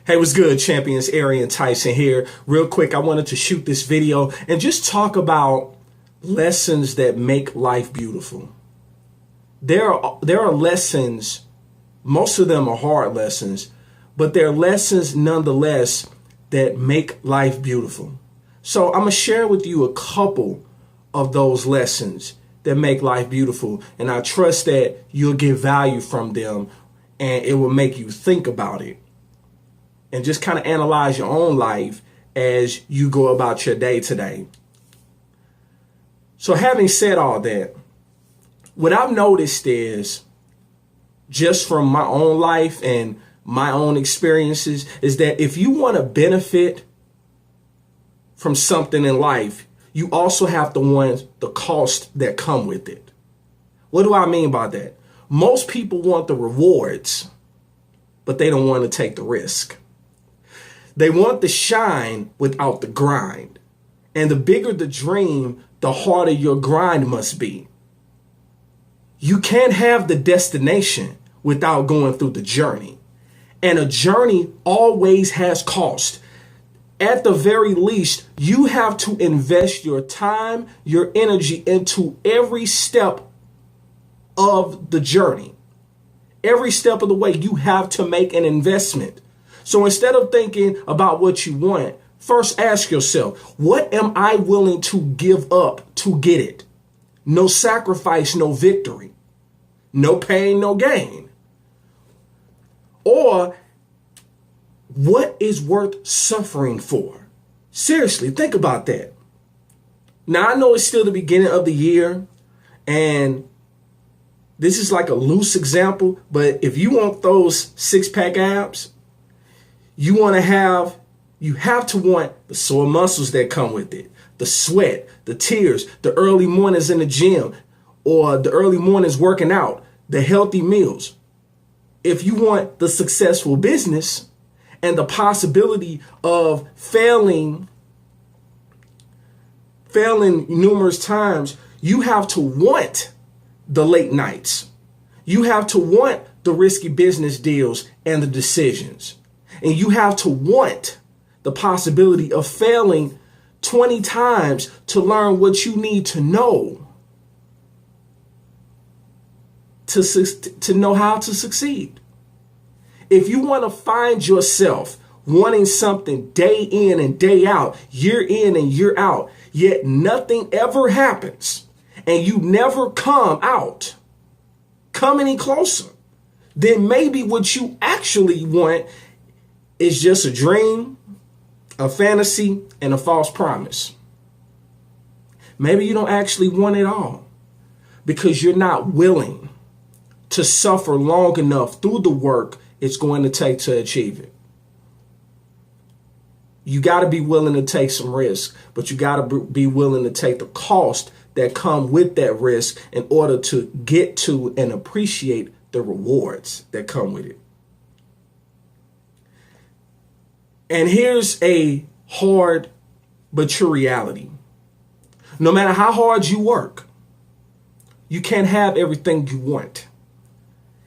Hey, what's good, champions? Arian, Tyson here. Real quick, I wanted to shoot this video and just talk about lessons that make life beautiful. There are lessons, most of them are hard lessons, but they're lessons nonetheless that make life beautiful. So I'm going to share with you a couple of those lessons that make life beautiful, and I trust that you'll get value from them and it will make you think about it and just kind of analyze your own life as you go about your day today. So having said all that, what I've noticed is, just from my own life and my own experiences, is that if you want to benefit from something in life, you also have to want the cost that come with it. What do I mean by that? Most people want the rewards, but they don't want to take the risk. They want the shine without the grind. And the bigger the dream, the harder your grind must be. You can't have the destination without going through the journey. And a journey always has cost. At the very least, you have to invest your time, your energy into every step of the journey. Every step of the way, you have to make an investment. So instead of thinking about what you want, first ask yourself, what am I willing to give up to get it? No sacrifice, no victory. No pain, no gain. Or what is worth suffering for? Seriously, think about that. Now, I know it's still the beginning of the year, and this is like a loose example, but if you want those six-pack abs, you have to want the sore muscles that come with it, the sweat, the tears, the early mornings in the gym, or the early mornings working out, the healthy meals. If you want the successful business and the possibility of failing numerous times, you have to want the late nights. You have to want the risky business deals and the decisions. And you have to want the possibility of failing 20 times to learn what you need to know to know how to succeed. If you want to find yourself wanting something day in and day out, year in and year out, yet nothing ever happens, and you never come any closer, then maybe what you actually want is just a dream, a fantasy, and a false promise. Maybe you don't actually want it all because you're not willing to suffer long enough through the work it's going to take to achieve it. You got to be willing to take some risk, but you got to be willing to take the cost that come with that risk in order to get to and appreciate the rewards that come with it. And here's a hard but true reality. No matter how hard you work, you can't have everything you want.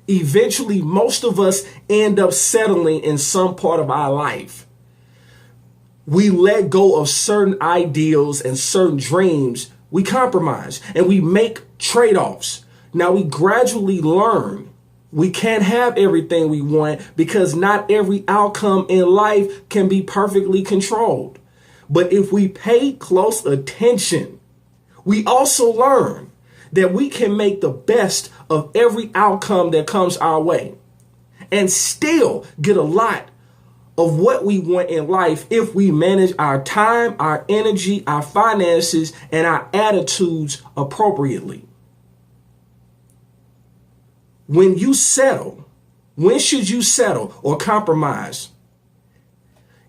Eventually, most of us end up settling in some part of our life. We let go of certain ideals and certain dreams. We compromise and we make trade-offs. Now we gradually learn we can't have everything we want because not every outcome in life can be perfectly controlled. But if we pay close attention, we also learn that we can make the best of every outcome that comes our way and still get a lot of what we want in life if we manage our time, our energy, our finances, and our attitudes appropriately. When you settle, when should you settle or compromise?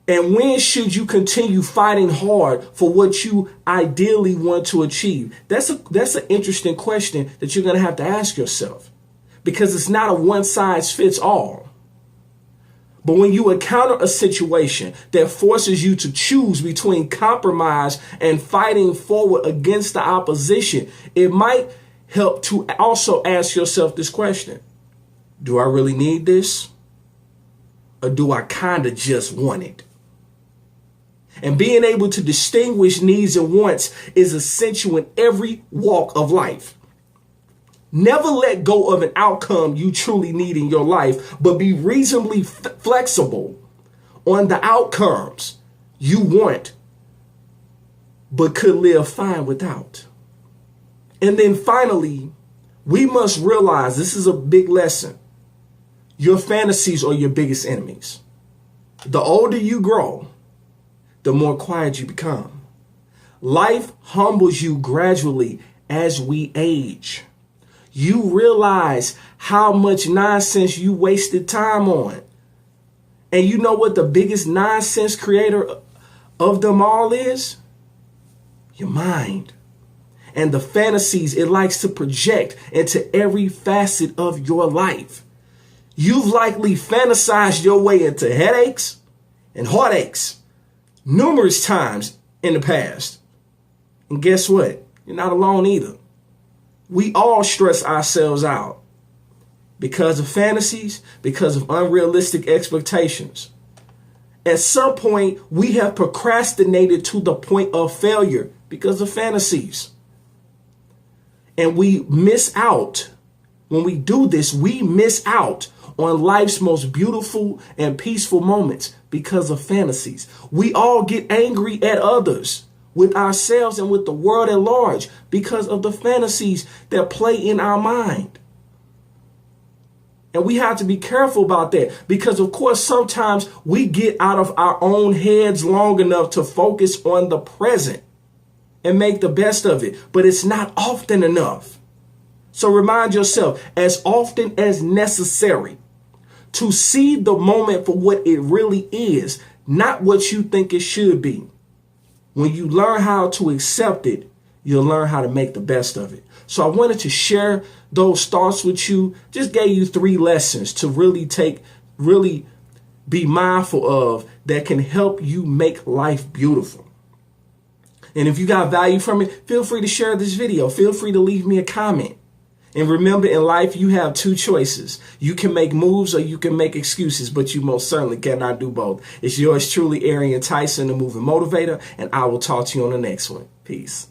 And when should you continue fighting hard for what you ideally want to achieve? That's an interesting question that you're going to have to ask yourself, because it's not a one size fits all. But when you encounter a situation that forces you to choose between compromise and fighting forward against the opposition, it might help to also ask yourself this question. Do I really need this? or do I kind of just want it? And being able to distinguish needs and wants is essential in every walk of life. Never let go of an outcome you truly need in your life, but be reasonably flexible on the outcomes you want, but could live fine without. And then finally, we must realize, this is a big lesson, your fantasies are your biggest enemies. The older you grow, the more quiet you become. Life humbles you gradually as we age. You realize how much nonsense you wasted time on. And you know what the biggest nonsense creator of them all is? Your mind. And the fantasies it likes to project into every facet of your life. You've likely fantasized your way into headaches and heartaches numerous times in the past. And guess what? You're not alone either. We all stress ourselves out because of fantasies, because of unrealistic expectations. At some point, we have procrastinated to the point of failure because of fantasies. And we miss out. When we do this, we miss out on life's most beautiful and peaceful moments because of fantasies. We all get angry at others, with ourselves and with the world at large, because of the fantasies that play in our mind. And we have to be careful about that because, of course, sometimes we get out of our own heads long enough to focus on the present and make the best of it. But it's not often enough. So remind yourself, as often as necessary, to see the moment for what it really is, not what you think it should be. When you learn how to accept it, you'll learn how to make the best of it. So I wanted to share those thoughts with you. Just gave you 3 lessons to really be mindful of that can help you make life beautiful. And if you got value from it, feel free to share this video. Feel free to leave me a comment. And remember, in life, you have 2 choices. You can make moves or you can make excuses, but you most certainly cannot do both. It's yours truly, Arian Tyson, the Moving Motivator, and I will talk to you on the next one. Peace.